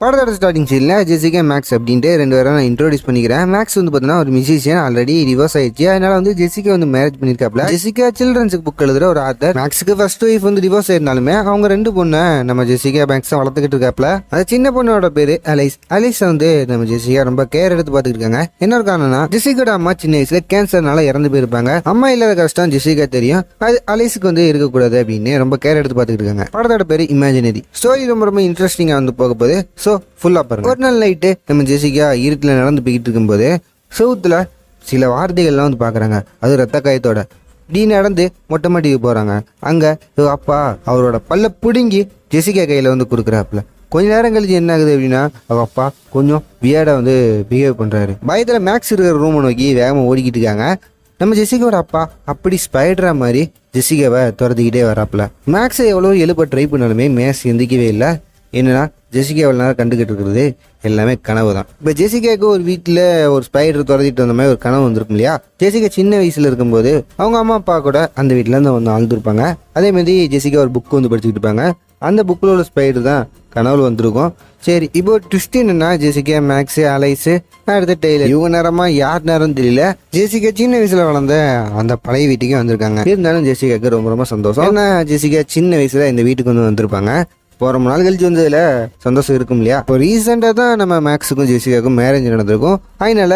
படத்தோட ஸ்டார்டிங் சீனில் Jessica maths அப்படின்ட்டு ரெண்டு பேரும் நான் இன்ட்ரோடியூஸ் பண்ணிக்கிறேன். மேக்ஸ் வந்து பார்த்தீங்கன்னா ஒரு மியூசிஷியன், ஆல்ரெடி டிவோர்ஸ் ஆயிடுச்சு. அதனால வந்து ஜெசிகா வந்து மேரேஜ் பண்ணியிருக்காப்ல. ஜெசிகா சில்ட்ரன்ஸுக்கு புக் எழுதுற ஒரு ஆத்தர். மேக்ஸுக்கு ஃபர்ஸ்ட் ஒய்ஃப் வந்து டிவோர்ஸ் ஆயிருந்தாலுமே அவங்க ரெண்டு பொண்ணை நம்ம ஜெசிகா மேக்ஸ் வளர்த்துக்கிட்டு இருக்காப்ல. அந்த சின்ன பொண்ணோட பேரு அலைஸ். அலைஸ் வந்து நம்ம ஜெசிகா ரொம்ப கேர் எடுத்து பார்த்துக்கிட்டு இருக்காங்க. என்ன காரணம்னா ஜெசிகாட அம்மா சின்ன வயசுல கேன்சர்னால இறந்து போயிருப்பாங்க. அம்மா இல்லாத கஷ்டம் ஜெசிகா தெரியும், அது அலைஸுக்கு வந்து இருக்கக்கூடாது அப்படின்னு ரொம்ப கேர் எடுத்து பார்த்துக்கிட்டு இருக்காங்க. படத்தோட பேரு இமேஜினரி. ஸ்டோரி ரொம்ப ரொம்ப இன்ட்ரெஸ்டிங்கா வந்து போக போகுது. ஸோ ஃபுல்லா பாருங்க. ஒரு நாள் நைட்டு நம்ம ஜெசிகா இருட்டில் நடந்து போய்கிட்டு இருக்கும்போது செவுத்துல சில வார்த்தைகள்லாம் வந்து பாக்குறாங்க. அது ரத்த காயத்தோட இப்படி நடந்து மொட்டை மாட்டிக்கு போறாங்க. அங்க அப்பா அவரோட பல்ல பிடுங்கி ஜெசிகா கையில வந்து கொடுக்குறாப்புல. கொஞ்ச நேரம் கழிச்சு என்ன ஆகுது அப்படின்னா அவ அப்பா கொஞ்சம் வியர்டா வந்து பிஹேவ் பண்றாரு. பயத்துல மேக்ஸ் இருக்கிற ரூமை நோக்கி வேகமா ஓடிக்கிட்டு இருக்காங்க. நம்ம ஜெசிகாவோட அப்பா அப்படி ஸ்பைடரா மாதிரி ஜெசிகாவை துரத்திக்கிட்டே வராப்புல. மேக்ஸை எவ்வளோ எழுப்ப ட்ரை பண்ணாலுமே மேக்ஸ் எந்திக்கவே இல்லை. என்னன்னா ஜெசிகா எவ்வளோ நேரம் கண்டுகிட்டு இருக்கிறது எல்லாமே கனவு தான். இப்போ ஜெசிகாவுக்கு ஒரு வீட்டில் ஒரு ஸ்பைடர் துரத்திட்டு வந்த மாதிரி ஒரு கனவு வந்திருக்கும் இல்லையா. ஜெசிகா சின்ன வயசுல இருக்கும்போது அவங்க அம்மா அப்பா கூட அந்த வீட்டிலேருந்து வந்து ஆழ்ந்துருப்பாங்க. அதே மாதிரி ஜெசிகா ஒரு புக் வந்து படிச்சுக்கிட்டு இருப்பாங்க. அந்த புக்கில் உள்ள ஸ்பைடர் தான் கனவுல வந்திருக்கும். சரி, இப்போ ட்விஸ்ட் என்னன்னா ஜெசிகா மேக்ஸ் அலைஸ் அடுத்த டெய்லர் இவங்க நேரமா யார் நேரம் தெரியல. ஜெசிகா சின்ன வயசுல வளர்ந்த அந்த பழைய வீட்டுக்கே வந்திருக்காங்க. இருந்தாலும் ஜெசிகாவுக்கு ரொம்ப ரொம்ப சந்தோஷம். ஏன்னா ஜெசிகா சின்ன வயசுல இந்த வீட்டுக்கு வந்து வந்திருப்பாங்க. போகிற நாள் கழிச்சு வந்ததுல சந்தோஷம் இருக்கும் இல்லையா. இப்போ ரீசெண்டாக தான் நம்ம மேக்ஸுக்கும் ஜெசிகாவுக்கும் மேரேஜ் நடந்திருக்கும். அதனால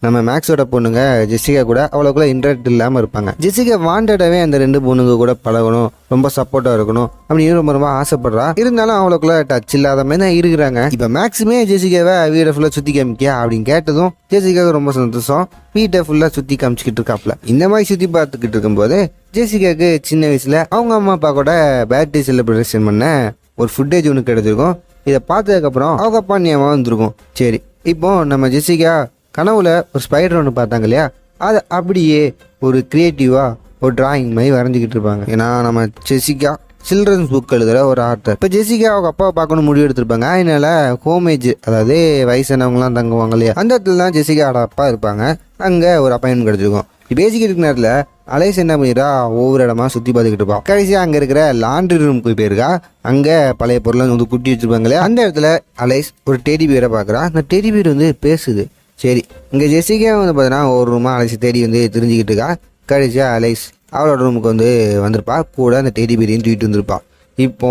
நம்ம மேக்ஸோட பொண்ணுங்க ஜெசிகா கூட அவ்வளோக்குள்ள இன்ட்ரெக்ட் இல்லாமல் இருப்பாங்க. ஜெசிகா வாண்டடாவே அந்த ரெண்டு பொண்ணுங்க கூட பழகணும், ரொம்ப சப்போர்ட்டாக இருக்கணும் அப்படின்னு ரொம்ப ரொம்ப ஆசைப்படுறா. இருந்தாலும் அவ்வளோக்குள்ள டச் இல்லாத மாதிரி தான் இருக்கிறாங்க. இப்போ மேக்ஸுமே ஜெசிகாவை வீடை ஃபுல்லாக சுற்றி காமிக்கியா அப்படின்னு கேட்டதும் ஜெசிகாவுக்கு ரொம்ப சந்தோஷம். வீட்டை ஃபுல்லாக சுற்றி காமிச்சிக்கிட்டு இருக்காப்ல. இந்த மாதிரி சுற்றி பார்த்துக்கிட்டு இருக்கும்போது ஜெசிகாவுக்கு சின்ன வயசுல அவங்க அம்மா அப்பா கூட பர்த்டே செலிப்ரேஷன் பண்ண ஒரு ஃபுட்டேஜ் ஒன்று கிடைச்சிருக்கும். இதை பார்த்ததுக்கப்புறம் அவங்க அப்பா ஞாபகம் வந்திருக்கும். சரி, இப்போ நம்ம ஜெசிகா கனவுல ஒரு ஸ்பைடர் ஒன்று பார்த்தாங்க இல்லையா, அதை அப்படியே ஒரு கிரியேட்டிவா ஒரு டிராயிங் மாதிரி வரைஞ்சிக்கிட்டு இருப்பாங்க. ஏன்னா நம்ம ஜெசிகா சில்ட்ரன்ஸ் புக் எழுதுற ஒரு ஆர்டர். இப்போ ஜெசிகா அவங்க அப்பாவை பார்க்கணும் முடிவு எடுத்திருப்பாங்க. அதனால ஹோமேஜ், அதாவது வயசானவங்களாம் தங்குவாங்க இல்லையா, அந்த இடத்துல தான் ஜெசிகாவோட அப்பா இருப்பாங்க. அங்கே ஒரு அப்பாயின்மெண்ட் கிடைச்சிருக்கும். பேசிக்கிட்டு இருக்க நேரத்தில் அலைஸ் என்ன பண்ணிடுறா, ஒவ்வொரு இடமா சுற்றி பார்த்துக்கிட்டு இருப்பான். கடைசியாக அங்கே இருக்கிற லாண்ட்ரி ரூமுக்கு போயிருக்கா. அங்கே பழைய பொருளை வந்து குட்டி வச்சிருப்பாங்களே, அந்த இடத்துல அலைஸ் ஒரு டெடி பியரை பார்க்குறா. அந்த டெடி பியர் வந்து பேசுது. சரி, இங்கே ஜெசிகா வந்து பார்த்தீங்கன்னா ஒரு ரூமாக அலைஸ் தேடி வந்து தெரிஞ்சுக்கிட்டு இருக்கா. கடைசியாக அலைஸ் அவளோட ரூமுக்கு வந்து வந்திருப்பா. கூட அந்த டெடி பியரையும் தூக்கிட்டு வந்திருப்பா. இப்போ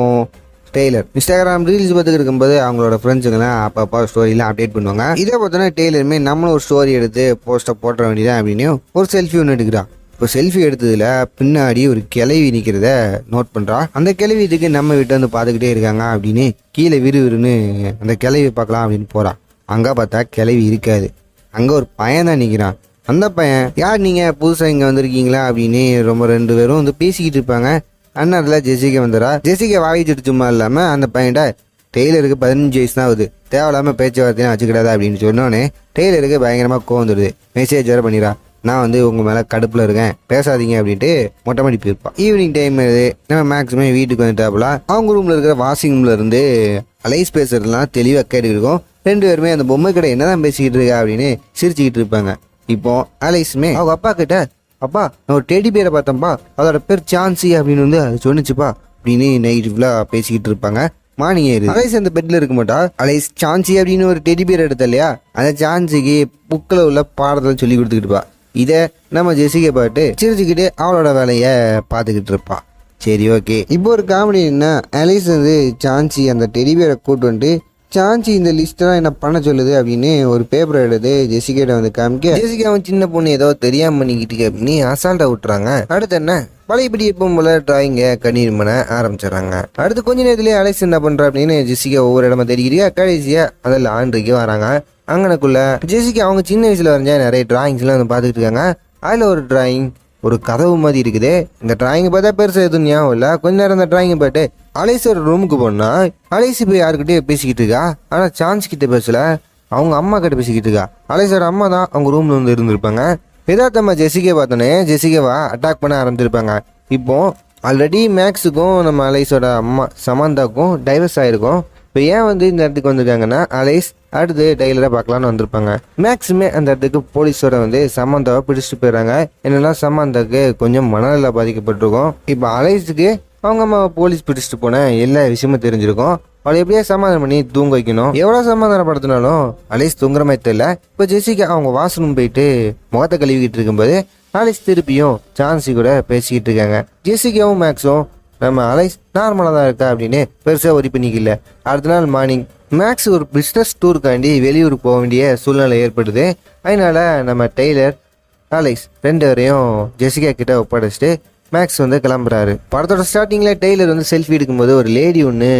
டெய்லர் இன்ஸ்டாகிராம் ரீல்ஸ் பார்த்துக்கிட்டு இருக்கும்போது அவங்களோட ஃப்ரெண்ட்ஸுங்கெல்லாம் அப்பப்போ ஸ்டோரிலாம் அப்டேட் பண்ணுவாங்க. இதே பார்த்தோன்னா டெய்லருமே நம்மளும் ஒரு ஸ்டோரி எடுத்து போஸ்ட்டை போட்ட வேண்டியதான் அப்படின்னு ஒரு செல்ஃபி ஒன்று எடுக்கிறான். இப்போ செல்ஃபி எடுத்ததுல பின்னாடி ஒரு கிளவி நிற்கிறத நோட் பண்ணுறா. அந்த கிளவி இதுக்கு நம்ம வீட்டை வந்து பார்த்துக்கிட்டே இருக்காங்க அப்படின்னு கீழே விறுவிறுன்னு அந்த கிளவி பார்க்கலாம் அப்படின்னு போகிறான். அங்கே பார்த்தா கிளவி இருக்காது. அங்கே ஒரு பையன் தான் நிற்கிறான். அந்த பையன், யார் நீங்கள் புதுசாக இங்கே வந்திருக்கீங்களா அப்படின்னு ரொம்ப ரெண்டு பேரும் வந்து பேசிக்கிட்டு இருப்பாங்க. அண்ணாத்தில் ஜெசிகா வந்துடா. ஜெசிகா வாங்கிட்டு சும்மா இல்லாமல் அந்த பையன்ட்ட டெய்லருக்கு 15 வயசு தான் ஆகுது, தேவையில்லாமல் பேச்சுவார்த்தையும் வச்சுக்கிடாதா அப்படின்னு சொன்னோன்னே டெய்லருக்கு பயங்கரமாக கோவம் வந்துடுது. மெசேஜ் வேறு பண்ணிடா, நான் வந்து உங்கள் மேலே கடுப்பில் இருக்கேன், பேசாதீங்க அப்படின்ட்டு மொட்டை மாடி போயிருப்பான். ஈவினிங் டைம் நம்ம மேக்ஸிமம் வீட்டுக்கு வந்துட்டாப்புல. அவங்க ரூமில் இருக்கிற வாஷிங் ரூமில் இருந்து அலைஸ் பேசுறதுலாம் தெளிவாக கேட்டுக்கிட்டு இருக்கும். ரெண்டு பேருமே அந்த பொம்மை கடை என்னதான் பேசிக்கிட்டு இருக்கா அப்படின்னு சிரிச்சுக்கிட்டு இருப்பாங்க. இப்போ அலைஸுமே அவங்க அப்பா கிட்ட, அப்பா நான் ஒரு டெடி பேரை பார்த்தேன்ப்பா, அதோட பேர் சான்சி அப்படின்னு வந்து அது சொன்னிச்சுப்பா அப்படின்னு நைட் ஃபுல்லாக பேசிக்கிட்டு இருப்பாங்க. மார்னிங் அலைஸ் அந்த பெட்ல இருக்க மாட்டா. அலைஸ் சான்சி அப்படின்னு ஒரு டெடி பேர் எடுத்த இல்லையா, அந்த சான்சிக்கு புக்கில் உள்ள பாடத்தை சொல்லி கொடுத்துக்கிட்டுப்பா. இதை நம்ம ஜெசிகா பாட்டு சிரிச்சுக்கிட்டு அவளோட வேலையை பார்த்துக்கிட்டு இருப்பா. சரி, ஓகே. இப்போ ஒரு காமெடி என்ன, அலைஸ் வந்து சான்சி அந்த டெடி பேரை கூட்டு வந்துட்டு சான்சி இந்த லிஸ்டெல்லாம் என்ன பண்ண சொல்லுது அப்படின்னு ஒரு பேப்பரை எடுத்து ஜெசிகிட்ட வந்து காமிக்க, ஜெசிகா அவன் சின்ன பொண்ணு ஏதோ தெரியாம பண்ணிக்கிட்டு அப்படின்னு அசால்ட்டா விட்டுறாங்க. அடுத்து என்ன, பழையபடி எப்பவும் போல டிராயிங்க கண்ணீர் பண்ண ஆரம்பிச்சிடறாங்க. அடுத்து கொஞ்ச நேரத்திலேயே அலைஸ் என்ன பண்றா அப்படின்னு ஜெசிகா ஒவ்வொரு இடமா தெரிவிக்கிறா. கடைசியா அதில் லாண்ட்ரிக்கு வராங்க. அங்கனக்குள்ள ஜெசிகா அவங்க சின்ன வயசுல வரைஞ்ச நிறைய டிராயிங்ஸ்லாம் வந்து பார்த்துட்டு இருக்காங்க. அதில் ஒரு டிராயிங் ஒரு கதவு மாதிரி இருக்குது. இந்த டிராயிங் பார்த்தா பெருசாக எதுவும் ஞாபகம் இல்லை. கொஞ்ச நேரம் அந்த டிராயிங் பார்த்து அலைஸோட ரூமுக்கு போனா அலைஸ் போய் யாருக்கிட்டே பேசிக்கிட்டு இருக்கா. ஆனால் சான்ஸ் கிட்ட பேசல, அவங்க அம்மா கிட்ட பேசிக்கிட்டு இருக்கா. அலைஸோட அம்மா தான் அவங்க ரூம்ல வந்து இருந்திருப்பாங்க. எதார்த்தம்மா ஜெசிகா பார்த்தோன்னே ஜெசிகாவா அட்டாக் பண்ண ஆரம்பிச்சிருப்பாங்க. இப்போ ஆல்ரெடி மேக்ஸுக்கும் நம்ம அலைஸோட அம்மா சமந்தாக்கும் டைவர்ஸ் ஆயிருக்கும். இப்போ ஏன் வந்து இந்த இடத்துக்கு வந்திருக்காங்கன்னா அலைஸ் அடுத்து டெய்லரை பார்க்கலான்னு வந்திருப்பாங்க. மேக்ஸிமே அந்த இடத்துக்கு போலீஸோட வந்து சமந்தாவை பிடிச்சிட்டு போயிடுறாங்க. என்னன்னா சமந்தாக்கு கொஞ்சம் மனநல பாதிக்கப்பட்டிருக்கும். இப்போ அலைஸுக்கு அவங்க அம்மா போலீஸ் பிடிச்சிட்டு போன எல்லா விஷயமும் தெரிஞ்சிருக்கும். அவளை எப்படியா சமாதானம் பண்ணி தூங்க வைக்கணும். எவ்வளவு சமாதானப்படுத்தினாலும் அலைஸ் தூங்குற மாதிரி தெரியல. இப்போ ஜெசிகா அவங்க வாஷ்ரூம் போயிட்டு முகத்தை கழுவிக்கிட்டு இருக்கும்போது அலைஸ் திருப்பியும் சான்சி கூட பேசிக்கிட்டு இருக்காங்க. ஜெசிகாவும் மேக்ஸும் நம்ம அலைஸ் நார்மலாக தான் இருக்கா அப்படின்னு பெருசாக ஒரி பண்ணிக்கல. அடுத்த நாள் மார்னிங் மேக்ஸ் ஒரு பிஸ்னஸ் டூருக்காண்டி வெளியூர் போக வேண்டிய சூழ்நிலை ஏற்படுது. அதனால நம்ம டெய்லர் அலைஸ் 2 பேரையும் ஜெசிகா கிட்ட ஒப்படைச்சிட்டு மேக்ஸ் கிளம்புறாரு. படத்தோட ஸ்டார்டிங்கில் டெய்லர் செல்ஃபி எடுக்கும்போது ஒரு லேடி ஒன்று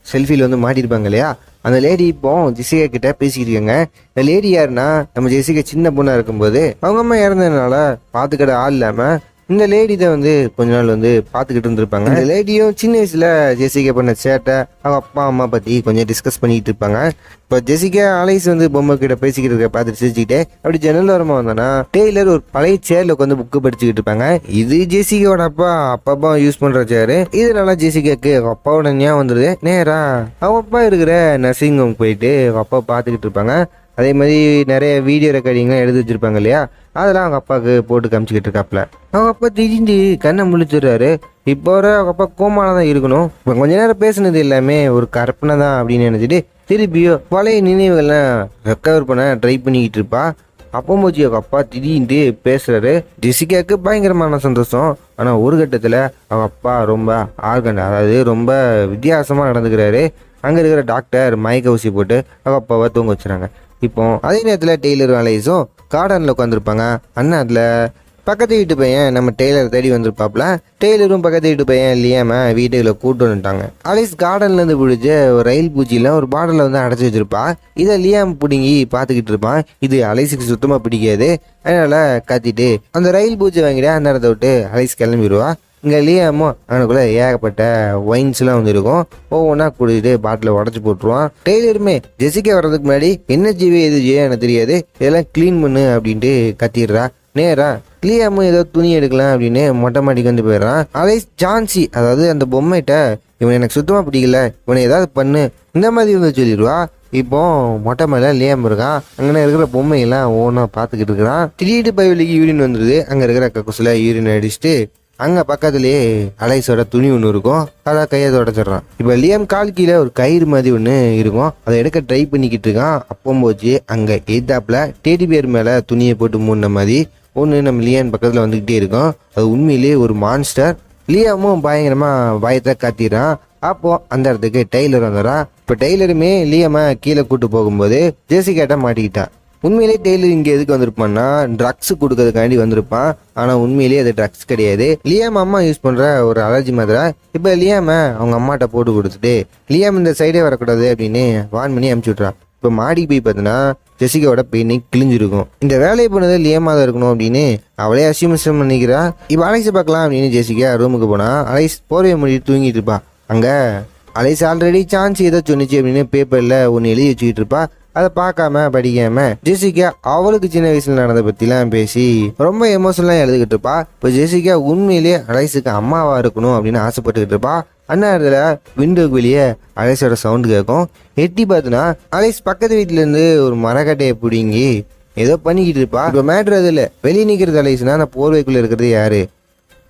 செல்ஃபியில் மாட்டியிருப்பாங்க இல்லையா, அந்த லேடி இப்போ ஜெசிகா கிட்ட பேசிக்கிட்டு இருக்காங்க. இந்த லேடி யாருன்னா நம்ம ஜெசிகா சின்ன பொண்ணாக இருக்கும்போது அவங்க அம்மா இறந்ததுனால பார்த்துக்கிட ஆள் இல்லாமல் இந்த லேடி தான் கொஞ்ச நாள் பார்த்துக்கிட்டு இருந்திருப்பாங்க. இந்த லேடியும் சின்ன வயசுல ஜெசிகா பண்ண சேட்டை அவங்க அப்பா அம்மா பற்றி கொஞ்சம் டிஸ்கஸ் பண்ணிக்கிட்டு இருப்பாங்க. இப்போ ஜெசிகா அலைஸ் பொம்மை கிட்ட பேசிக்கிட்டு இருக்க பார்த்துட்டு சிரிச்சுக்கிட்டே அப்படி ஜன்னல் வரமா வந்தோன்னா டெய்லர் ஒரு பழைய சேர்ல உட்காந்து புக்கு படிச்சுக்கிட்டு இருப்பாங்க. இது ஜெசிகாவோட அப்பா யூஸ் பண்ற சேரு. இதனால ஜெசிகாக்கு அவங்க அப்பாவோட ஞாபகம் வந்துடுது. நேரா அவங்க அப்பா இருக்கிற நர்சிங் ஹோம் போயிட்டு அவங்க அப்பா பார்த்துக்கிட்டு இருப்பாங்க. அதே மாதிரி நிறைய வீடியோ ரெக்கார்டிங்லாம் எடுத்து வச்சிருப்பாங்க இல்லையா, அதெல்லாம் அவங்க அப்பாவுக்கு போட்டு காமிச்சிக்கிட்டு இருக்காப்புல. அவங்க அப்பா திடீர்னு கண்ணை முழிச்சிடுறாரு. இப்போ வர அவங்க அப்பா கோமால தான் இருக்கணும். இப்போ கொஞ்ச நேரம் பேசுனது எல்லாமே ஒரு கற்பனை தான் அப்படின்னு நினைச்சிட்டு திருப்பியோ பழைய நினைவுகள்லாம் ரெக்கவர் பண்ண ட்ரை பண்ணிக்கிட்டு இருப்பா. அப்போ போச்சு அவங்க அப்பா திடீர்னு பேசுறாரு. ஜெசிகாவுக்கு பயங்கரமான சந்தோஷம். ஆனால் ஒரு கட்டத்தில் அவங்க அப்பா ரொம்ப ஆர்கன், அதாவது ரொம்ப வித்தியாசமாக நடந்துக்கிறாரு. அங்கே இருக்கிற டாக்டர் மயக்க ஊசி போட்டு அவங்க அப்பாவை தூங்க வச்சுறாங்க. இப்போ அதே நேரத்தில் டெய்லரும் அலைஸும் கார்டனில் உட்காந்துருப்பாங்க. அண்ணா அதில் பக்கத்து வீட்டு பையன் நம்ம டெய்லர் தேடி வந்திருப்பாப்புல. டெய்லரும் பக்கத்து வீட்டு பையன் லியாம வீட்டுக்குள்ள கூட்டு வந்துட்டாங்க. அலைஸ் கார்டன்லேருந்து பிடிச்ச ஒரு ரயில் பூச்சியில் ஒரு பாட்டில் அடைச்சி வச்சிருப்பா. இதை லியாம் பிடுங்கி பார்த்துக்கிட்டு இருப்பான். இது அலைஸுக்கு சுத்தமாக பிடிக்காது. அதனால கத்திட்டு அந்த ரயில் பூச்சி வாங்கிட்டு அந்த இடத்த விட்டு அலைஸ் கிளம்பிடுவா. இங்கே லியாமும் அவனுக்குள்ள ஏகப்பட்ட ஒயின்ஸ்லாம் இருக்கும். ஒவ்வொன்றா குடிச்சிட்டு பாட்டில் உடச்சி போட்டுருவான். டெய்லருமே ஜெசிகா வர்றதுக்கு முன்னாடி என்ன ஜீவி எது ஜீவோ எனக்கு தெரியாது, இதெல்லாம் க்ளீன் பண்ணு அப்படின்ட்டு கத்திடுறா. நேரா லியாமும் ஏதோ துணி எடுக்கலாம் அப்படின்னு மொட்டை மாடிக்கு போயிடுறான். அலைஸ் ஜான்சி, அதாவது அந்த பொம்மைகிட்ட இவன் எனக்கு சுத்தமாக பிடிக்கல, இவனை ஏதாவது பண்ணு இந்த மாதிரி சொல்லிடுவா. இப்போ மொட்டை மேலே லியாம் இருக்கான். அங்கே இருக்கிற பொம்மையெல்லாம் ஒவ்வொன்றா பார்த்துக்கிட்டு இருக்கிறான். திடீர்னு பைவலிக்கு யூரின் வந்துடுது. அங்கே இருக்கிற கக்கூசில் யூரின் அடிச்சுட்டு அங்கே பக்கத்துலேயே அலைஸோட துணி ஒன்று இருக்கும். அதை கையை தொடச்சிட்றான். இப்போ லியாம் கால் கீழே ஒரு கயிறு மாதிரி ஒன்று இருக்கும். அதை எடுக்க ட்ரை பண்ணிக்கிட்டு இருக்கான். அப்போ போச்சு அங்கே எய்தாப்பில் டேடி பேர் மேலே துணியை போட்டு மூடின மாதிரி ஒன்று நம்ம லியான் பக்கத்தில் வந்துக்கிட்டே இருக்கும். அது உண்மையிலேயே ஒரு மான்ஸ்டர். லியாமும் பயங்கரமாக பயத்தை காத்திடுறான். அப்போ அந்த இடத்துக்கு டெய்லர் வந்துடுறான். இப்போ டெய்லருமே லியாமை கீழே கூட்டு போகும்போது ஜெசிகாட்ட மாட்டிக்கிட்டா. உண்மையிலேயே டெய்லர் இங்கே எதுக்கு வந்திருப்பான்னா ட்ரக்ஸ் கொடுக்கறதுக்காண்டி வந்திருப்பான். ஆனால் உண்மையிலேயே அது ட்ரக்ஸ் கிடையாது. லியாம் அம்மா யூஸ் பண்ணுற ஒரு அலர்ஜி மாதிரி. இப்போ லியாமை அவங்க அம்மாட்ட போட்டு கொடுத்துட்டு லியாம் இந்த சைடே வரக்கூடாது அப்படின்னு வான் பண்ணி அனுப்பிச்சி விட்றான். இப்போ மாடிக்கு போய் பார்த்தீங்கன்னா ஜெசிகாவோட பெயினி கிழிஞ்சிருக்கும். இந்த வேலையை பண்ணது லியாமா தான் இருக்கணும் அப்படின்னு அவளே அசியூம் பண்ணிக்கிறா. இப்போ அலைஸை பார்க்கலாம் அப்படின்னு ஜெசிகா ரூமுக்கு போனா அலைஸ் போர்வையை மூடிட்டு தூங்கிட்டு இருப்பா. அங்கே அலைஸ் ஆல்ரெடி சான்ஸ் ஏதோ சொன்னிச்சு அப்படின்னு பேப்பரில் ஒன்று எழுதி வச்சுக்கிட்டு இருப்பா. அதை பார்க்காம படிக்காம ஜெசிகா அவளுக்கு சின்ன வயசுல நடந்த பற்றிலாம் பேசி ரொம்ப எமோஷனலாக எழுதிக்கிட்டு இருப்பா. இப்போ ஜெசிகா உண்மையிலேயே அலைஸுக்கு அம்மாவா இருக்கணும் அப்படின்னு ஆசைப்பட்டுக்கிட்டு இருப்பா. அண்ணா இடத்துல விண்டோக்கு வெளியே அலைஸோட சவுண்டு கேட்கும். எட்டி பார்த்துனா அலைஸ் பக்கத்து வீட்டிலேருந்து ஒரு மரக்கட்டையை பிடிங்கி ஏதோ பண்ணிக்கிட்டு இருப்பா. இப்போ மேட்ரு அதில் வெளியே நிற்கிறது அலைஸ்னா அந்த போர்வைக்குள்ளே இருக்கிறது யாரு,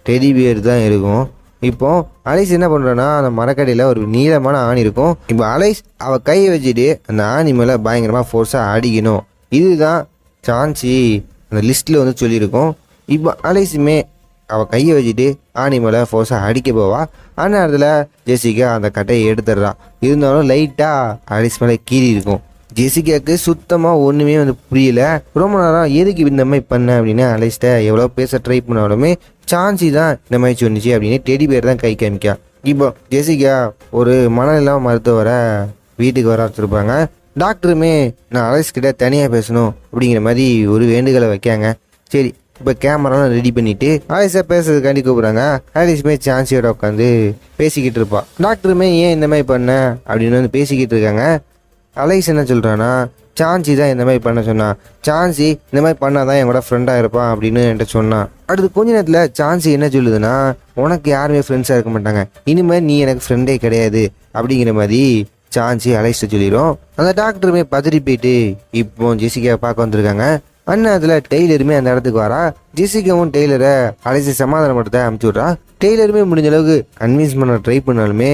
டெடி பியர் தான் இருக்கும். இப்போ அலைஸ் என்ன பண்ணுறான்னா அந்த மரக்கடையில் ஒரு நீளமான ஆணி இருக்கும். இப்போ அலைஸ் அவள் கையை வச்சுட்டு அந்த ஆணி மேலே பயங்கரமாக ஃபோர்ஸாக அடிக்கணும். இதுதான் சான்சி அந்த லிஸ்ட்டில் சொல்லியிருக்கோம். இப்போ அலைஸுமே அவள் கையை வச்சுட்டு ஆணி மேலே ஃபோர்ஸாக அடிக்க போவா. ஆனால் அதில் ஜெசிகா அந்த கட்டையை எடுத்துடுறான். இருந்தாலும் லைட்டாக அலைஸ் மேலே கீறி இருக்கும். ஜெசிகாவுக்கு சுத்தமாக ஒன்றுமே புரியல. ரொம்ப நேரம் எதுக்கு இந்த மாதிரி பண்ண அப்படின்னு அலைஸ்ட்ட எவ்வளோ பேச ட்ரை பண்ணாலுமே சான்சி தான் இந்த மாதிரி சொன்னிச்சு அப்படின்னு டெடி பேர் தான் கை காமிக்கா. இப்போ ஜெசிகா ஒரு மனநலம் மருத்துவரை வீட்டுக்கு வர வச்சுருப்பாங்க. டாக்டருமே நான் அலைஸ் கிட்ட தனியாக பேசணும் அப்படிங்கிற மாதிரி ஒரு வேண்டுகளை வைக்காங்க. சரி இப்போ கேமராலாம் ரெடி பண்ணிவிட்டு அலைஸை பேசுறதுக்காண்டி கூப்பிட்றாங்க. அலைஸுமே சான்சியோட உட்காந்து பேசிக்கிட்டு இருப்பா. டாக்டருமே ஏன் இந்த மாதிரி பண்ண அப்படின்னு பேசிக்கிட்டு இருக்காங்க. அலைஸ் என்ன சொல்கிறான்னா சான்சி தான் இந்த மாதிரி பண்ண சொன்னான், சான்சி இந்த மாதிரி பண்ணாதான் என் கூட ஃப்ரெண்டாக இருப்பான் அப்படின்னு என்கிட்ட சொன்னான். அடுத்து கொஞ்ச நேரத்தில் சான்சி என்ன சொல்லுதுன்னா உனக்கு யாருமே ஃப்ரெண்ட்ஸாக இருக்க மாட்டாங்க, இனிமேல் நீ எனக்கு ஃப்ரெண்டே கிடையாது அப்படிங்கிற மாதிரி சான்சி அலைஸ்ட்டு சொல்லிடும். அந்த டாக்டருமே பதறி போயிட்டு இப்போ ஜெசிகா பார்க்க வந்திருக்காங்க. அண்ணா அதில் டெய்லருமே அந்த இடத்துக்கு வரா. ஜெசிகாவும் டெய்லரை அலைஸை சமாதானப்படுத்த அனுப்பிச்சி விட்றா. டெய்லருமே முடிஞ்ச அளவுக்கு கன்வின்ஸ் பண்ண ட்ரை பண்ணாலுமே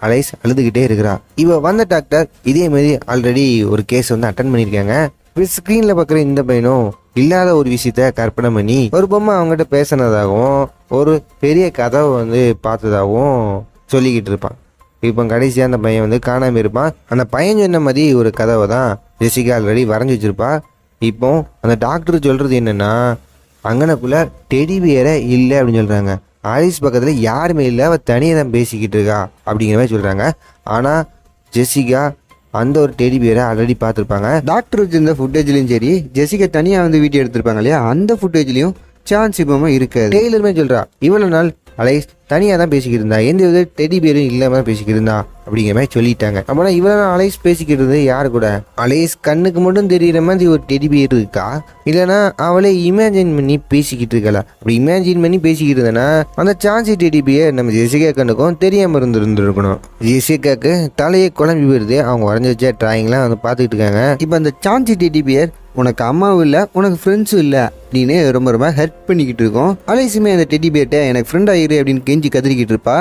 அலைஸ் அழுதுகிட்டே இருக்கிறா. இவ வந்த டாக்டர் இதே மாதிரி ஆல்ரெடி ஒரு கேஸ் வந்து அட்டன் பண்ணியிருக்காங்க. ஸ்கிரீன்ல பாக்குற இந்த பையனும் இல்லாத ஒரு விஷயத்த கற்பனை பண்ணி ஒரு பொம்மை அவங்ககிட்ட பேசினதாகவும் ஒரு பெரிய கதவை வந்து பார்த்ததாகவும் சொல்லிக்கிட்டு இருப்பான். இப்போ கடைசியாக அந்த பையன் வந்து காணாமல் இருப்பான். அந்த பையன் சொன்ன மாதிரி ஒரு கதவை தான் ஜெசிகா ஆல்ரெடி வரைஞ்சி வச்சிருப்பா. இப்போ அந்த டாக்டர் சொல்றது என்னன்னா, அங்கனக்குள்ள டெடி பியரே இல்லை அப்படின்னு சொல்றாங்க. ஆலிஸ் பக்கத்தில் யாருமே இல்லை, அவள் தனியாக தான் பேசிக்கிட்டு இருக்கா அப்படிங்கிற மாதிரி சொல்கிறாங்க. ஆனால் ஜெசிகா அந்த ஒரு டெடி பியரை ஆல்ரெடி பார்த்துருப்பாங்க. டாக்டர் வச்சிருந்த ஃபுட்டேஜ்லையும் சரி, ஜெசிகா தனியாக வந்து வீடியோ எடுத்திருப்பாங்க இல்லையா, அந்த ஃபுட்டேஜ்லையும் சான்ஸ் இப்போமா இருக்காது. டெய்லருமே சொல்கிறா, இவ்வளோ நாள் அலைஸ் தனியாக தான் பேசிக்கிட்டு இருந்தா, எந்த வித டெடி பியரும் இல்லாமல் தான் பேசிக்கிட்டு இருந்தா அப்படிங்கிற மாதிரி சொல்லிட்டாங்க. அப்போனா இவ்வளோ நாள் அலைஸ் பேசிக்கிட்டு இருந்தது யாரு கூட? அலைஸ் கண்ணுக்கு மட்டும் தெரிகிற மாதிரி ஒரு டெடி பியர் இருக்கா, இல்லைனா அவளே இமேஜின் பண்ணி பேசிக்கிட்டு இருக்கல? அப்படி இமேஜின் பண்ணி பேசிக்கிட்டு இருந்தேன்னா அந்த சான்சி டெடி பியர் நம்ம ஜெசிகா கண்ணுக்கும் தெரியாமல் இருந்திருக்கணும். ஜெசிகாக்கு தலையை குழம்பி போயிருது. அவங்க வரைஞ்சி வச்ச டிராயிங்லாம் வந்து பார்த்துக்கிட்டு இருக்காங்க. இப்போ அந்த சான்சி டெடி பியர் உனக்கு அம்மாவும் இல்லை, உனக்கு ஃப்ரெண்ட்ஸும் இல்லை அப்படின்னு ரொம்ப ரொம்ப ஹெல்ப் பண்ணிக்கிட்டு இருக்கோம். அலைஸுமே அந்த டெடி பியர்ட்ட எனக்கு ஃப்ரெண்ட் ஆகிரு அப்படின்னு கெஞ்சி கத்திரிக்கிட்டு இருப்பா.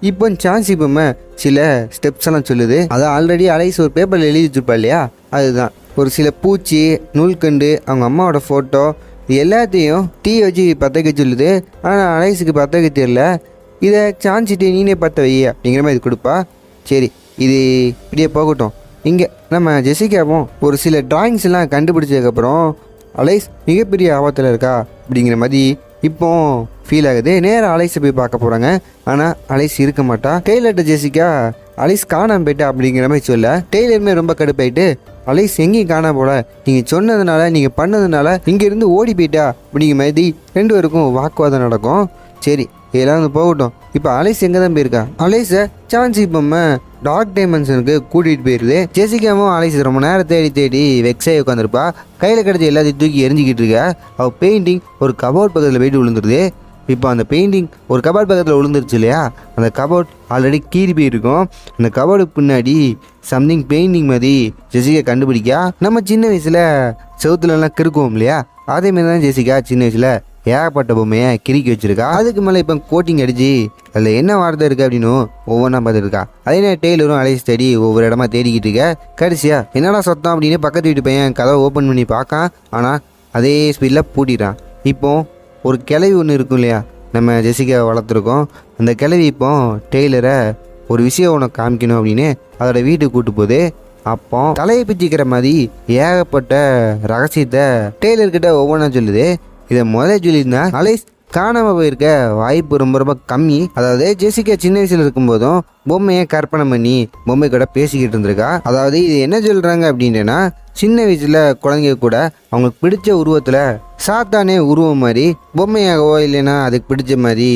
இப்போ சான்சி பொம்மை சில ஸ்டெப்ஸ் எல்லாம் சொல்லுது. அதை ஆல்ரெடி அலைஸ் ஒரு பேப்பரில் எழுதி வச்சிருப்பா இல்லையா, அதுதான் ஒரு சில பூச்சி, நூல்கண்டு, அவங்க அம்மாவோட ஃபோட்டோ, இது எல்லாத்தையும் டீ வச்சு பற்ற வைக்க சொல்லுது. ஆனால் அலைஸுக்கு பற்ற வைக்க தெரியல. இதை சான்சிட்டே நீனே பற்ற வை அப்படிங்கிற மாதிரி இது கொடுப்பா. சரி, இது இப்படியே போகட்டும். இங்கே நம்ம ஜெசிகாவும் ஒரு சில டிராயிங்ஸ் எல்லாம் கண்டுபிடிச்சதுக்கப்புறம் அலைஸ் மிகப்பெரிய ஆபத்தில் இருக்கா அப்படிங்கிற மாதிரி இப்போ ஃபீல் ஆகுது. நேராக அலைஸை போய் பார்க்க போகிறாங்க. ஆனால் அலைஸ் இருக்க மாட்டா. டெய்லர்ட்ட ஜெசிகா அலைஸ் காணாமல் போயிட்டா அப்படிங்கிற மாதிரி சொல்ல, டெய்லருமே ரொம்ப கடுப்பாயிட்டு, அலைஸ் எங்கேயும் காணாம போல, நீங்கள் சொன்னதுனால நீங்கள் பண்ணதுனால இங்கேருந்து ஓடி போயிட்டா அப்படிங்கிற மாதிரி ரெண்டு பேருக்கும் வாக்குவாதம் நடக்கும். சரி, இதெல்லாம் வந்து போகட்டும். இப்போ அலைஸ் எங்கே தான் போயிருக்கா? அலைஸை சான்சி பொம்மை டார்க் டைமென்ஷனுக்கு கூட்டிகிட்டு போயிருது. ஜெசிகாவும் அலைஸ் ரொம்ப நேரம் தேடி தேடி வெக்ஸாகி உட்காந்துருப்பா. கையில் கிடச்சி எல்லாத்தையும் தூக்கி எரிஞ்சிக்கிட்டு இருக்கா. அவள் பெயிண்டிங் ஒரு கபோர்ட் பக்கத்தில் போயிட்டு விழுந்துருது. இப்போ அந்த பெயிண்டிங் ஒரு கபோர்ட் பக்கத்தில் விழுந்துருச்சு இல்லையா, அந்த கபோர்ட் ஆல்ரெடி கீறி போயிருக்கும். அந்த கபோர்டுக்கு பின்னாடி சம்திங் பெயிண்டிங் மாதிரி ஜெசிகா கண்டுபிடிக்கா. நம்ம சின்ன வயசில் செவுத்துலலாம் கிறுக்குவோம் இல்லையா, அதேமாரி தான் ஜெசிகா சின்ன வயசில் ஏகப்பட்ட பொம்மையை கிறுக்கி வச்சிருக்கா. அதுக்கு மேலே இப்போ கோட்டிங் அடிச்சு அதில் என்ன வார்த்தை இருக்குது அப்படின்னு ஒவ்வொன்றா பார்த்துருக்கா. அதே நேரம் டெய்லரும் அலைஸ் தேடி ஒவ்வொரு இடமா தேடிக்கிட்டு இருக்க. கடைசியா என்னடா சத்தம் அப்படின்னு பக்கத்து வீட்டு பையன் கதவை ஓப்பன் பண்ணி பார்க்கான். ஆனால் அதே ஸ்பீடில் பூட்டிடுறான். இப்போ ஒரு கிளவி ஒன்று இருக்கும் இல்லையா, நம்ம ஜெசிகாவை வளர்த்துருக்கோம். அந்த கிளவி இப்போ டெய்லரை ஒரு விஷயம் உனக்கு காமிக்கணும் அப்படின்னு அதோட வீட்டுக்கு கூட்டு போகுது. அப்போ தலையை பிச்சுக்கிற மாதிரி ஏகப்பட்ட ரகசியத்தை டெய்லர்கிட்ட ஒவ்வொன்றா சொல்லுது. இதை முதல்ல சொல்லியிருந்தா அலைஸ் காணாமல் போயிருக்க வாய்ப்பு ரொம்ப ரொம்ப கம்மி. அதாவது ஜெசிகா சின்ன வயசுல இருக்கும்போதும் பொம்மையை கற்பனை பண்ணி பொம்மை கூட பேசிக்கிட்டு இருந்திருக்கா. அதாவது இது என்ன சொல்கிறாங்க அப்படின்னா, சின்ன வயசில் குழந்தைங்க கூட அவங்களுக்கு பிடிச்ச உருவத்தில் சாத்தானே உருவம் மாதிரி பொம்மையாகவோ இல்லைன்னா அதுக்கு பிடிச்ச மாதிரி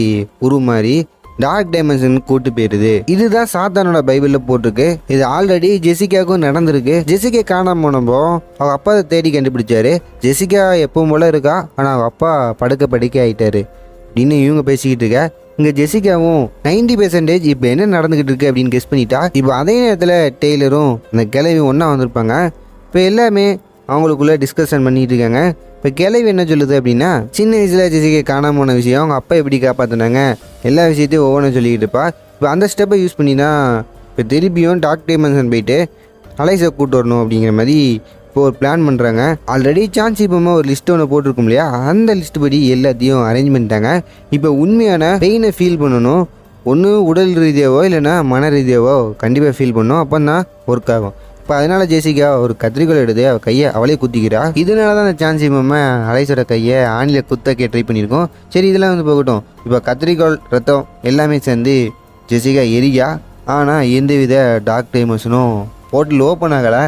உருவம் மாதிரி டார்க் டைமென்ஷன் கூட்டு போயிருது. இதுதான் சாத்தானோட பைபிளில் போட்டிருக்கு. இது ஆல்ரெடி ஜெசிகாவுக்கும் நடந்திருக்கு. ஜெசிகா காணாம போனப்போ அவங்க அப்பா தேடி கண்டுபிடிச்சாரு. ஜெசிகா எப்பவும் போல இருக்கா, ஆனால் அவங்க அப்பா படுக்க ஆயிட்டாரு அப்படின்னு இவங்க பேசிக்கிட்டு இருக்க. இங்கே ஜெசிகாவும் 90% இப்போ என்ன நடந்துக்கிட்டு இருக்கு அப்படின்னு கெஸ் பண்ணிட்டா. இப்போ அதே நேரத்தில் டெய்லரும் அந்த கிளவி ஒன்றா வந்திருப்பாங்க. இப்போ எல்லாமே அவங்களுக்குள்ள டிஸ்கஷன் பண்ணிட்டு இருக்காங்க. இப்போ கிளவி என்ன சொல்லுது அப்படின்னா, சின்ன வயசில் ஜெசிகா காணாம போன விஷயம், அவங்க அப்பா எப்படி காப்பாற்றினாங்க, எல்லா விஷயத்தையும் ஒவ்வொன்றும் சொல்லிக்கிட்டு இருப்பா. இப்போ அந்த ஸ்டெப்பை யூஸ் பண்ணி தான் இப்போ திருப்பியும் டார்க் டைமென்ஷன் போயிட்டு அலைஸை கூட்டு வரணும் அப்படிங்கிற மாதிரி இப்போ ஒரு பிளான் பண்ணுறாங்க. ஆல்ரெடி சான்சி பொம்மை ஒரு லிஸ்ட் ஒன்று போட்டிருக்கும் இல்லையா, அந்த லிஸ்ட் படி எல்லாத்தையும் அரேஞ்ச் பண்ணிட்டாங்க. இப்போ உண்மையான பெயினை ஃபீல் பண்ணணும். ஒன்று உடல் ரீதியாவோ இல்லைன்னா மன ரீதியாவோ கண்டிப்பாக ஃபீல் பண்ணணும். அப்போ தான் ஒர்க் ஆகும். இப்போ அதனால ஜெசிகா ஒரு கத்திரிக்கோள் எடுத்து அவள் கையை அவளே குத்திக்கிறா. இதனால தான் அந்த சான்சி பொம்மை அலைஸோட கையை ஆணில குத்தக்க ட்ரை பண்ணியிருக்கோம். சரி, இதெல்லாம் வந்து போகட்டும். இப்போ கத்திரிக்கோள், ரத்தம் எல்லாமே சேர்ந்து ஜெசிகா எரியா. ஆனால் எந்தவித டார்க் டைமென்ஷனும் போர்ட்டல் ஓப்பன் ஆகலை.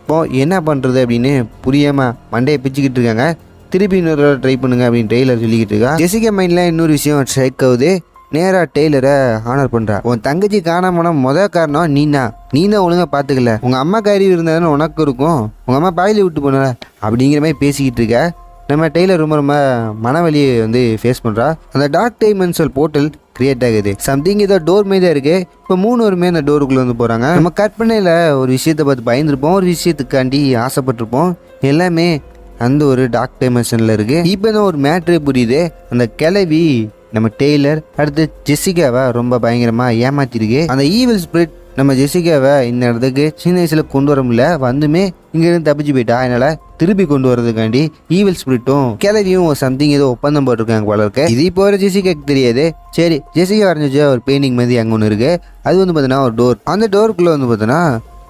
இப்போது என்ன பண்ணுறது அப்படின்னு புரியாமல் மண்டையை பிச்சுக்கிட்டு இருக்காங்க. திருப்பி இன்னொரு ட்ரை பண்ணுங்க அப்படின்னு டெய்லர் சொல்லிக்கிட்டு இருக்கா. ஜெசிகா மைண்டில் இன்னொரு விஷயம் ஸ்ட்ரைக் ஆகுது. நேராக டெய்லரை ஆனர் பண்ணுறா. உன் தங்கச்சி காணாம போன முதல் காரணம் நீ தான் ஒழுங்காக பார்த்துக்கல. உங்கள் அம்மா கறி இருந்தாலும் உனக்கு இருக்கும், உங்கள் அம்மா பாயில விட்டு போன அப்படிங்கிற மாதிரி பேசிக்கிட்டு இருக்க. நம்ம டெய்லர் ரொம்ப ரொம்ப மனவலியை வந்து ஃபேஸ் பண்ணுறா. அந்த டார்க் டைமென்ஷனல் போர்ட்டல் கிரியேட் ஆகுது. சம்திங் ஏதோ டோர் மாரி தான் இருக்குது. இப்போ 3 பேருமே அந்த டோருக்குள்ளே வந்து போகிறாங்க. நம்ம கற்பனையில் ஒரு விஷயத்தை பார்த்து பயந்துருப்போம், ஒரு விஷயத்துக்காண்டி ஆசைப்பட்டிருப்போம். எல்லாமே அந்த ஒரு டார்க் டைமென்ஷனில் இருக்குது. இப்போ தான் ஒரு மேட்ரே புரியுது. அந்த கிளவி நம்ம டெய்லர் அடுத்து ஜெசிகாவை ரொம்ப பயங்கரமா ஏமாத்திருக்கு. அந்த ஈவில் ஸ்பிரிட் நம்ம ஜெசிகாவை இந்த இடத்துக்கு சின்ன வயசுல கொண்டு வர முடியல, வந்துமே இங்க இருந்து தப்பிச்சு போயிட்டா. அதனால திருப்பி கொண்டு வரதுக்காண்டி ஈவில் ஸ்பிரிட்டும் கிளவியும் சம்திங் ஏதோ ஒப்பந்தம் போட்டிருக்காங்க போல இருக்கு. இது இப்போ வர ஜெசிகாக்கு தெரியாது. சரி, ஜெசிகா வரைஞ்சிச்சு ஒரு பெயிண்டிங் மாதிரி அங்கே ஒன்று இருக்கு. அது வந்து பார்த்தீங்கன்னா ஒரு டோர். அந்த டோருக்குள்ள வந்து பார்த்தீங்கன்னா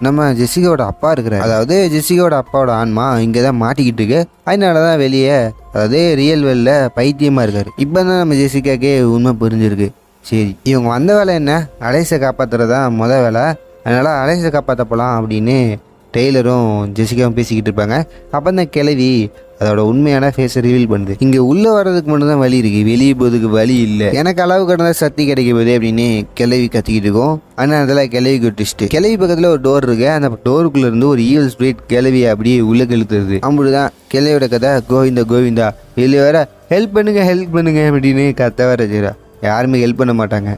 நம்ம ஜெசிகாவோட அப்பா இருக்கிற, அதாவது ஜெசிகாவோட அப்பாவோட ஆன்மா இங்கே தான் மாட்டிக்கிட்டு இருக்கு. அதனால தான் வெளியே, அதாவது ரியல் வேல்ல பைத்தியமாக இருக்காரு. இப்போ தான் நம்ம ஜெசிகாக்கே உண்மை புரிஞ்சிருக்கு. சரி, இவங்க வந்த வேலை என்ன, அலைஸை காப்பாற்றுறதா வேலை. அதனால் அலைஸை காப்பாற்ற போகலாம் அப்படின்னு டெய்லரும் ஜெசிகாவும் பேசிக்கிட்டு இருப்பாங்க. அப்போ தான் கிளவி அதோட உண்மையான ஃபேஸை ரிவீல் பண்ணுது. இங்கே உள்ளே வர்றதுக்கு மட்டும்தான் வழி இருக்குது, வெளியே போகிறதுக்கு வழி இல்லை. எனக்கு அளவு கடந்த சக்தி கிடைக்க போகுது அப்படின்னு கிளவி கத்திக்கிட்டு இருக்கும். ஆனால் அதில் கிளவிக்கு ஒரு ட்விஸ்ட். கிளவி பக்கத்தில் ஒரு டோர் இருக்கு. அந்த டோருக்குள்ளே இருந்து ஒரு ஈவில் ஸ்பிரிட் கிளவியை அப்படியே உள்ளே கெழுத்துறது. அப்படிதான் கிளவியோட கதை. கோவிந்தா கோவிந்தா, வெளியே வர ஹெல்ப் பண்ணுங்க அப்படின்னு கத்த வர செய்கிறா. யாருமே ஹெல்ப் பண்ண மாட்டாங்க.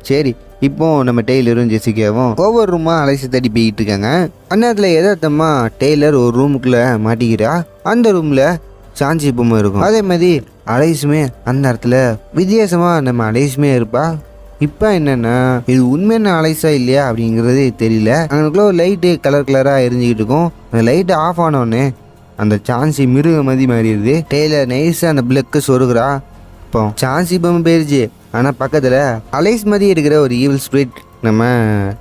சரி, இப்போ நம்ம டெய்லரும் ஜெசிகாவும் ஒவ்வொரு ரூமா அலைசி தடி போய்கிட்டு இருக்காங்க. அந்நேரத்தில் எதார்த்தமா டெய்லர் ஒரு ரூமுக்குள்ள மாட்டிக்கிறா. அந்த ரூம்ல சாஞ்சி பொம்மை இருக்கும். அதே மாதிரி அலைசுமே அந்த இடத்துல வித்தியாசமா நம்ம அலைசுமே இருப்பா. இப்போ என்னன்னா இது உண்மையான அலைஸா இல்லையா அப்படிங்கிறது தெரியல. அங்கனுக்குள்ள ஒரு லைட்டு கலராக எரிஞ்சுக்கிட்டு இருக்கும். அந்த லைட்டு ஆஃப் ஆனோடனே அந்த சான்சி மிருக மாதிரி மாறிடுது. டெய்லர் நைஸா அந்த பிளக்கு சொருகிறா. இப்போ சான்சி பொம்மை போயிருச்சு. ஆனால் பக்கத்தில் அலைஸ் மாதிரி இருக்கிற ஒரு ஈவில் ஸ்பிரிட் நம்ம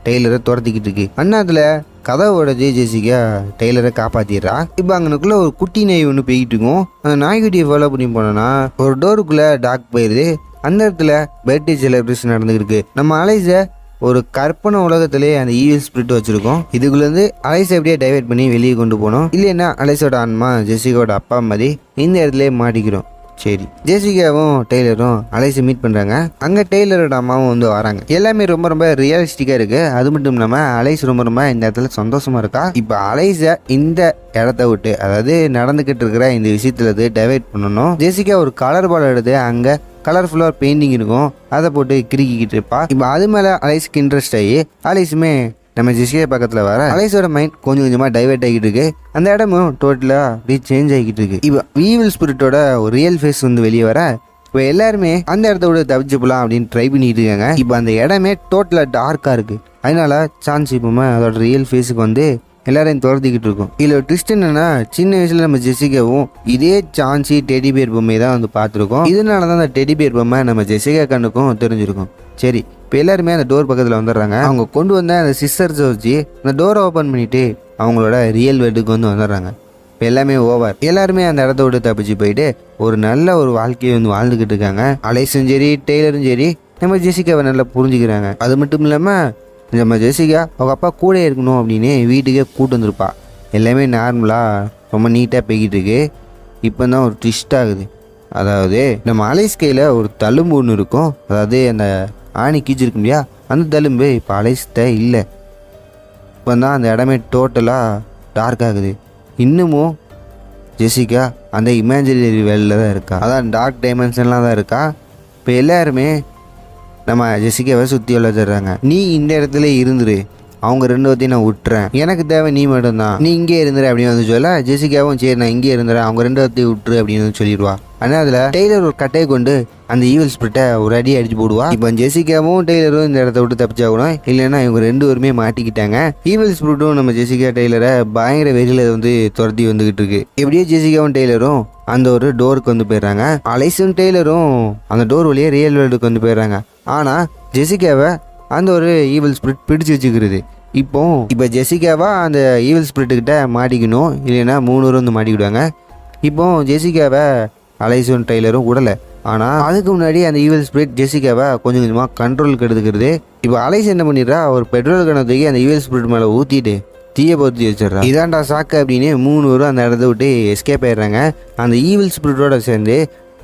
டெய்லரை துரத்திக்கிட்டு இருக்கு. அண்ணாத்தில் கதவோட ஜெசிகா டெய்லரை காப்பாற்றிடுறா. இப்போ அங்கனுக்குள்ள ஒரு குட்டி நாய் ஒன்று போய்கிட்டு இருக்கும். அந்த நாய்க்குட்டியை ஃபாலோ பண்ணி போனோன்னா ஒரு டோருக்குள்ளே டாக் போயிடுது. அந்த இடத்துல பர்த்டே செலிப்ரேஷன் நடந்துகிட்டு இருக்கு. நம்ம அலைஸை ஒரு கற்பனை உலகத்திலே அந்த ஈவில் ஸ்பிரிட் வச்சிருக்கோம். இதுக்குள்ளேருந்து அலைஸை எப்படியே டைவர்ட் பண்ணி வெளியே கொண்டு போகணும். இல்லைன்னா அலைஸோட ஆன்மா ஜெசிகாவோட அப்பா மாதிரி இந்த இடத்துல மாட்டிக்கிறோம். சரி, ஜெசிகாவும் டெய்லரும் அலைஸை மீட் பண்ணுறாங்க. அங்கே டெய்லரோட அம்மாவும் வந்து வராங்க. எல்லாமே ரொம்ப ரியலிஸ்டிக்காக இருக்குது. அது மட்டும் இல்லாமல் அலைஸ் ரொம்ப இந்த இடத்துல சந்தோஷமாக இருக்கா. இப்போ அலைஸை இந்த இடத்த விட்டு, அதாவது நடந்துக்கிட்டு இருக்கிற இந்த விஷயத்துல டைவர்ட் பண்ணணும். ஜெசிகா ஒரு கலர் பால் எடுத்து அங்கே கலர்ஃபுல்லாக பெயிண்டிங் இருக்கும், அதை போட்டு கிறுக்கிக்கிட்டு இருப்பா. இப்போ அது மேலே அலைஸுக்கு இன்ட்ரெஸ்ட் ஆகி அலைஸுமே நம்ம ஜெசிகா பக்கத்தில் வர அலைஸோட மைண்ட் கொஞ்சமாக டைவர்ட் ஆகிட்டு இருக்கு. அந்த இடமும் டோட்டலாக அப்படியே சேஞ்ச் ஆகிட்டு இருக்கு. இப்போ ஈவில் ஸ்பிரிட்டோட ஒரு ரியல் ஃபேஸ் வந்து வெளியே வர இப்போ எல்லாருமே அந்த இடத்த விட தவிச்சு போகலாம் அப்படின்னு ட்ரை பண்ணிட்டு இருக்காங்க. இப்போ அந்த இடமே டோட்டலாக டார்க்காக இருக்கு. அதனால சான்ஸ் இப்போமே அதோட ரியல் ஃபேஸுக்கு வந்து எல்லாரையும் துரத்திக்கிட்டு இருக்கும். இதில் ஒரு ட்விஸ்ட் என்னன்னா, சின்ன வயசுல நம்ம ஜெசிகாவும் இதே சான்சி டெடி பேர் பொம்மையை தான் வந்து பார்த்துருக்கோம். இதனால தான் அந்த டெடி பேர் பொம்மை நம்ம ஜெசிகா கண்ணுக்கும் தெரிஞ்சிருக்கும். சரி, இப்போ எல்லாருமே அந்த டோர் பக்கத்தில் வந்துடுறாங்க. அவங்க கொண்டு வந்த அந்த சிஸ்டர்ஸை வச்சு அந்த டோரை ஓப்பன் பண்ணிட்டு அவங்களோட ரியல் வேர்ல்டுக்கு வந்து வந்துடுறாங்க. இப்போ எல்லாமே ஓவர். எல்லாருமே அந்த இடத்த விட்டு தப்பிச்சு போயிட்டு ஒரு நல்ல ஒரு வாழ்க்கையை வந்து வாழ்ந்துக்கிட்டு இருக்காங்க. அலைஸும் சரி டெய்லரும் சரி நம்ம ஜெசிகாவை நல்லா புரிஞ்சுக்கிறாங்க. அது மட்டும் இல்லாமல் நம்ம ஜெசிகா அவங்க அப்பா கூட இருக்கணும் அப்படின்னு வீட்டுக்கே கூட்டு வந்துருப்பா. எல்லாமே நார்மலாக ரொம்ப நீட்டாக போய்கிட்டு இருக்கு. இப்போ தான் ஒரு ட்விஸ்ட் ஆகுது. அதாவது நம்ம அலைஸ் கையில் ஒரு தழும்பு ஒன்று இருக்கும். அதாவது அந்த ஆணி கீச்சிருக்கும் இல்லையா, அந்த தழும்பு இப்போ அலைஸ்ட இல்லை. இப்போ தான் அந்த இடமே டோட்டலாக டார்க் ஆகுது. இன்னமும் ஜெசிகா அந்த இமேஜினரி வேல்ல தான் இருக்கா, அதான் டார்க் டைமென்ஷன்லாம் தான் இருக்கா. இப்போ எல்லாருமே நம்ம ஜெசிகாவை சுற்றி வளர்த்துறாங்க. நீ இந்த இடத்துல இருந்துரு, அவங்க ரெண்டு பேர்த்தையும் நான் விட்டுறேன், எனக்கு தேவை நீ மட்டும்தான், நீ இங்கே இருந்துரு அப்படின்னு வந்து சொல்ல ஜெசிகாவும் சரி நான் இங்கே இருந்துறேன், அவங்க ரெண்டு பேர்த்தையும் விட்டுரு அப்படின்னு வந்து சொல்லிடுவா. ஆனால் அதில் டெய்லர் ஒரு கட்டையை கொண்டு அந்த ஈவில் ஸ்பிரிட்டை ஒரு அடி அடிச்சு போடுவா. இப்போ ஜெசிகாவும் டெய்லரும் இந்த இடத்த விட்டு தப்பிச்சாகணும், இல்லைன்னா இவங்க ரெண்டு பேருமே மாட்டிக்கிட்டாங்க. ஈவில் ஸ்பிரிட்டும் நம்ம ஜெசிகா டெய்லரை பயங்கர வெறியில் வந்து துரத்தி வந்துகிட்டு இருக்கு. எப்படியோ ஜெசிகாவும் டெய்லரும் அந்த ஒரு டோருக்கு வந்து போயிடுறாங்க. அலைஸும் டெய்லரும் அந்த டோர் வழியே ரியல் வேர்ல்டுக்கு வந்து போயிடுறாங்க. ஆனால் ஜெசிகாவை அந்த ஒரு ஈவில் ஸ்பிரிட் பிடிச்சு வச்சுக்கிறது. இப்போ ஜெசிகாவா அந்த ஈவில் ஸ்பிரிட்டுக்கிட்ட மாட்டிக்கணும், இல்லைன்னா 3 பேரும் வந்து மாட்டிக்கிடுவாங்க. இப்போ ஜெசிகாவை அலைஸும் டெய்லரும் விடலை. ஆனால் அதுக்கு முன்னாடி அந்த ஈவில் ஸ்பிரிட் ஜெசிகாவை கொஞ்சம் கொஞ்சமாக கண்ட்ரோலுக்கு எடுத்துக்கிறது. இப்போ அலைஸ் என்ன பண்ணிடுறா, ஒரு பெட்ரோல் கணத்துக்கு அந்த ஈவில் ஸ்பிரிட் மேலே ஊற்றிட்டு தீயை பொறுத்தி வச்சிடறா. இதாண்டா சாக்கு அப்படின்னு 3 பேரும் அந்த இடத்த விட்டு எஸ்கேப் ஆயிடுறாங்க. அந்த ஈவில் ஸ்பிரிட்டோட சேர்ந்து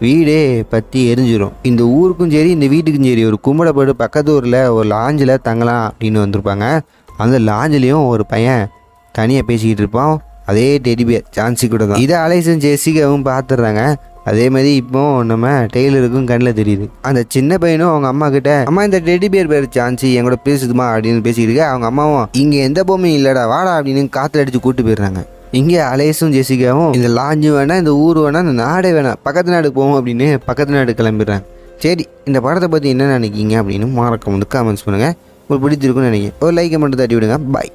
வீடே பற்றி எரிஞ்சிடும். இந்த ஊருக்கும் சரி இந்த வீட்டுக்கும் சரி ஒரு கும்படப்பட்டு பக்கத்து ஊரில் ஒரு லாஞ்சில் தங்கலாம் அப்படின்னு வந்திருப்பாங்க. அந்த லாஞ்சிலையும் ஒரு பையன் தனியாக பேசிக்கிட்டு இருப்பான், அதே டெடிபியர் சான்சி கூட தான். இதை அலைஸும் ஜெசிகாவும் பார்த்துடுறாங்க. அதே மாதிரி இப்போ நம்ம டெய்லருக்கும் கண்ணில் தெரியுது. அந்த சின்ன பையனும் அவங்க அம்மா கிட்ட, அம்மா இந்த டெடிபியர் பேர் சான்சி என் கூட பேசுதுமா அப்படின்னு பேசிக்கிட்டு இருக்க. அவங்க அம்மாவும் இங்கே எந்த பொம்மையும் இல்லைடா வாடா அப்படின்னு காற்றுல அடித்து கூட்டு போயிடுறாங்க. இங்கே அலைஸும் ஜெசிகாவும் இந்த லாஞ்சு வேணாம், இந்த ஊர் வேணாம், இந்த நாடே வேணாம், பக்கத்து நாடுக்கு போவோம் அப்படின்னு பக்கத்து நாடு கிளம்பிடுறாங்க. சரி, இந்த படத்தை பற்றி என்ன நினைக்கிங்க அப்படின்னு மறக்காம வந்து காமெண்ட்ஸ் பண்ணுங்கள். உங்களுக்கு பிடிச்சிருக்குன்னு நினைக்கிறேன். ஒரு லைக்கை மட்டும் தட்டி விடுங்க. பாய்.